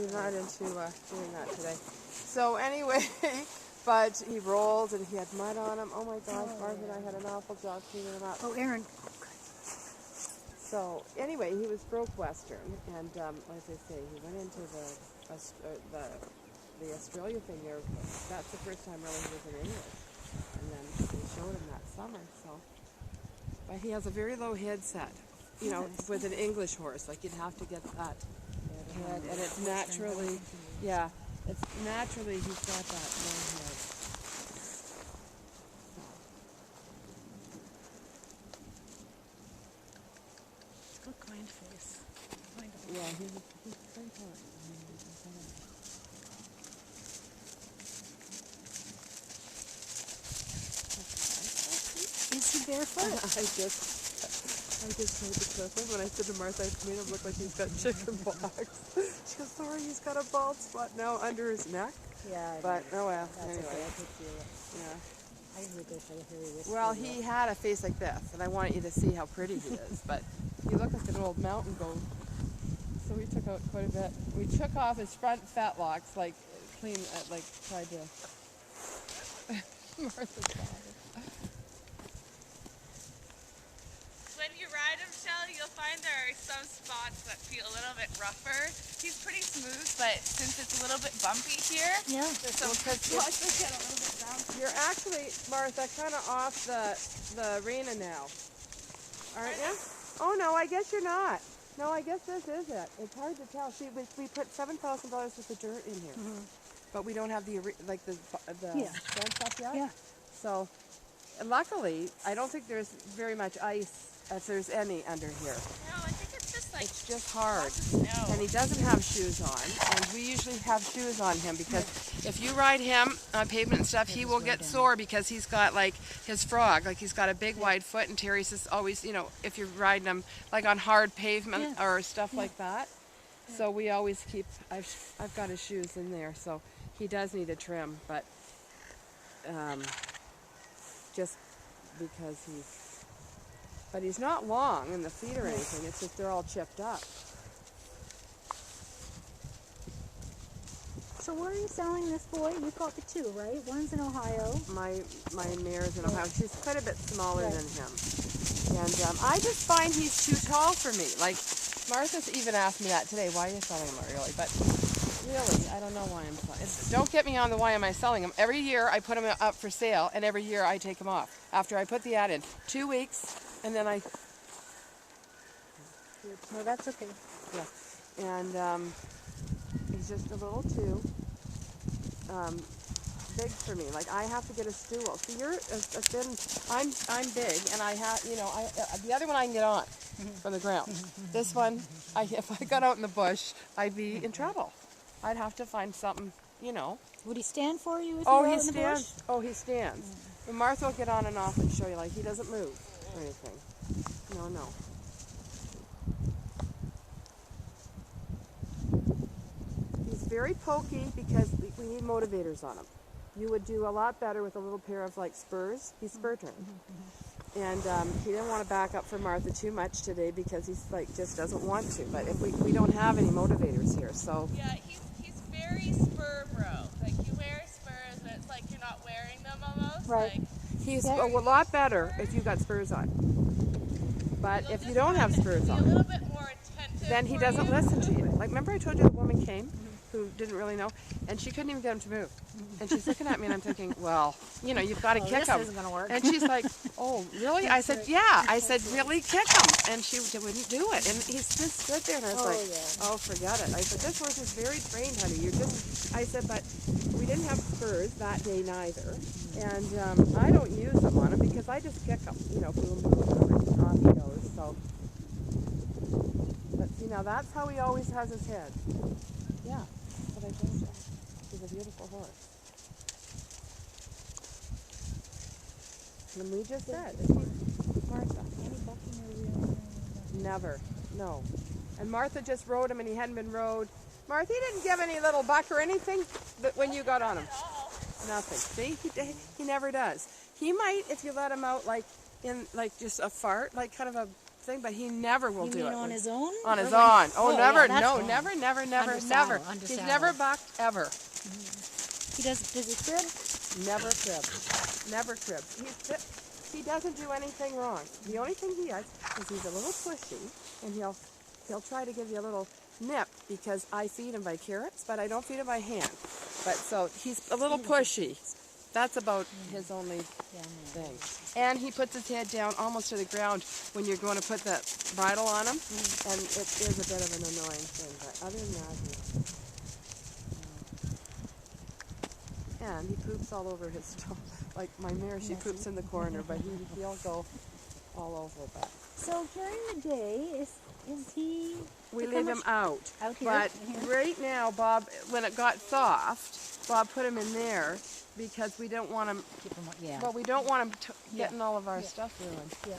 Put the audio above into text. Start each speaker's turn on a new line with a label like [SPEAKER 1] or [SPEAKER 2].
[SPEAKER 1] we're not into doing that today. So anyway, but he rolled and he had mud on him. Oh my gosh, Martha and I had an awful job cleaning him up.
[SPEAKER 2] Oh, Aaron.
[SPEAKER 1] So anyway, he was broke Western, and as I say, he went into the Australia thing there. That's the first time really he was in English, and then we showed him that summer. So, but he has a very low head set, you know, with an English horse. Like you'd have to get that head, and it's naturally, yeah, it's naturally he's got that low head.
[SPEAKER 2] Kind face.
[SPEAKER 1] Yeah, he's very hard.
[SPEAKER 2] Is he barefoot?
[SPEAKER 1] I just told the Clifford when I said to Martha, I made him look like he's got chicken pox. She goes, sorry, he's got a bald spot now under his neck.
[SPEAKER 2] Yeah.
[SPEAKER 1] But oh well.
[SPEAKER 2] That's
[SPEAKER 1] Anyway.
[SPEAKER 2] okay. I could feel it.
[SPEAKER 1] Yeah.
[SPEAKER 2] I heard this. I hear this.
[SPEAKER 1] Well, he had a face like this, and I wanted you to see how pretty he is. But he looked like an old mountain goat. So we took out quite a bit. We took off his front fetlocks, like clean, like tried to. Martha's father.
[SPEAKER 3] When you ride him, Shelley, you'll find there are some spots that feel a little bit rougher. He's pretty smooth, but since it's a little bit bumpy here,
[SPEAKER 2] Yeah.
[SPEAKER 3] there's some spots that get a little bit bouncy.
[SPEAKER 1] You're actually, Martha, kind of off the arena now, aren't you? Oh no, I guess you're not. No, I guess this is it. It's hard to tell. See, we put $7,000 worth of dirt in here, but we don't have the fence up yet.
[SPEAKER 2] Yeah.
[SPEAKER 1] So, luckily, I don't think there's very much ice, if there's any, under here.
[SPEAKER 3] No, I think it's just like
[SPEAKER 1] It's just hard.
[SPEAKER 3] lots of snow.
[SPEAKER 1] And he doesn't have shoes on, and we usually have shoes on him because if you ride him on pavement and stuff, he will get sore because he's got like his frog, like he's got a big wide foot, and Terry's just always, you know, if you're riding him like on hard pavement or stuff like that. So we always keep, I've got his shoes in there, so he does need a trim, but just because but he's not long in the feet or anything, it's just they're all chipped up.
[SPEAKER 2] So where are you selling this boy? You've got the two, right? One's in Ohio.
[SPEAKER 1] My mare's in Ohio. She's quite a bit smaller than him. And I just find he's too tall for me. Like, Martha's even asked me that today, why are you selling him early? But really, I don't know why I'm selling him. Don't get me on the why am I selling him. Every year I put him up for sale, and every year I take him off. After I put the ad in. 2 weeks, and then I...
[SPEAKER 2] No, that's okay.
[SPEAKER 1] Yeah. And he's just a little too big for me. Like I have to get a stool. See, you're a thin. I'm big, and I have, you know, the other one I can get on from the ground. This one, if I got out in the bush, I'd be in trouble. I'd have to find something, you know.
[SPEAKER 2] Would he stand for you if
[SPEAKER 1] Oh,
[SPEAKER 2] you were
[SPEAKER 1] he
[SPEAKER 2] out in the bush?
[SPEAKER 1] stands. Oh, he stands. But Martha will get on and off and show you. Like he doesn't move or anything. No. He's very pokey because we need motivators on him. You would do a lot better with a little pair of like spurs. He's spur trained. And he didn't want to back up for Martha too much today because he's like just doesn't want to. But if we don't have any motivators here, so
[SPEAKER 3] Yeah, he's very spur bro. Like you wear spurs, but it's like you're not wearing them almost.
[SPEAKER 2] Right.
[SPEAKER 3] Like,
[SPEAKER 1] he's a lot better if you got spurs on. But
[SPEAKER 3] you'll
[SPEAKER 1] if you
[SPEAKER 3] just
[SPEAKER 1] don't have
[SPEAKER 3] find
[SPEAKER 1] spurs
[SPEAKER 3] be a
[SPEAKER 1] on,
[SPEAKER 3] little bit more attentive
[SPEAKER 1] then he
[SPEAKER 3] for
[SPEAKER 1] doesn't
[SPEAKER 3] you.
[SPEAKER 1] listen to you. Like remember I told you the woman came who didn't really know, and she couldn't even get him to move. And she's looking at me, and I'm thinking, well, you know, you've got to kick
[SPEAKER 2] this
[SPEAKER 1] him.
[SPEAKER 2] isn't gonna work.
[SPEAKER 1] And she's like, oh, really? I said, yeah. I said, really, kick him. And she wouldn't do it. And he just stood there, and I was like, oh, forget it. I said, this horse is very trained, honey. I said, but we didn't have spurs that day neither. And I don't use them on him because I just kick him, you know, boom, boom, boom, and off he goes. So, but see, now that's how he always has his head. Yeah, that's what I told you. He's a beautiful horse. And we just said, Martha.
[SPEAKER 2] Any bucking or real?
[SPEAKER 1] Never, no. And Martha just rode him and he hadn't been rode. Martha, he didn't give any little buck or anything when you got on him. Nothing. See, he never does. He might if you let him out like in like just a fart, like kind of a thing, but he never will
[SPEAKER 2] You
[SPEAKER 1] do
[SPEAKER 2] mean
[SPEAKER 1] it.
[SPEAKER 2] on his own?
[SPEAKER 1] On
[SPEAKER 2] Or
[SPEAKER 1] his
[SPEAKER 2] when-
[SPEAKER 1] own. Oh,
[SPEAKER 2] yeah,
[SPEAKER 1] never.
[SPEAKER 2] that's
[SPEAKER 1] No,
[SPEAKER 2] wrong.
[SPEAKER 1] never, never, never,
[SPEAKER 2] Under
[SPEAKER 1] never.
[SPEAKER 2] saddle, under
[SPEAKER 1] He's
[SPEAKER 2] saddle.
[SPEAKER 1] never bucked ever.
[SPEAKER 2] Does he crib?
[SPEAKER 1] Never cribbed. Never cribbed. He doesn't do anything wrong. The only thing he does is he's a little pushy, and he'll try to give you a little nip because I feed him by carrots, but I don't feed him by hand. But so he's a little pushy. That's about his only thing. And he puts his head down almost to the ground when you're going to put the bridle on him, and it is a bit of an annoying thing. But other than that, and he poops all over his stuff. Like my mare, she poops in the corner, but he'll go all over. But
[SPEAKER 2] So during the day, is he?
[SPEAKER 1] we
[SPEAKER 2] how
[SPEAKER 1] leave him
[SPEAKER 2] much-
[SPEAKER 1] out.
[SPEAKER 2] Out here?
[SPEAKER 1] But
[SPEAKER 2] In here?
[SPEAKER 1] right now, Bob, when it got soft, Bob put him in there because we don't want him.
[SPEAKER 2] Keep him, yeah.
[SPEAKER 1] Well, we don't want him getting all of our stuff ruined.
[SPEAKER 2] Yeah.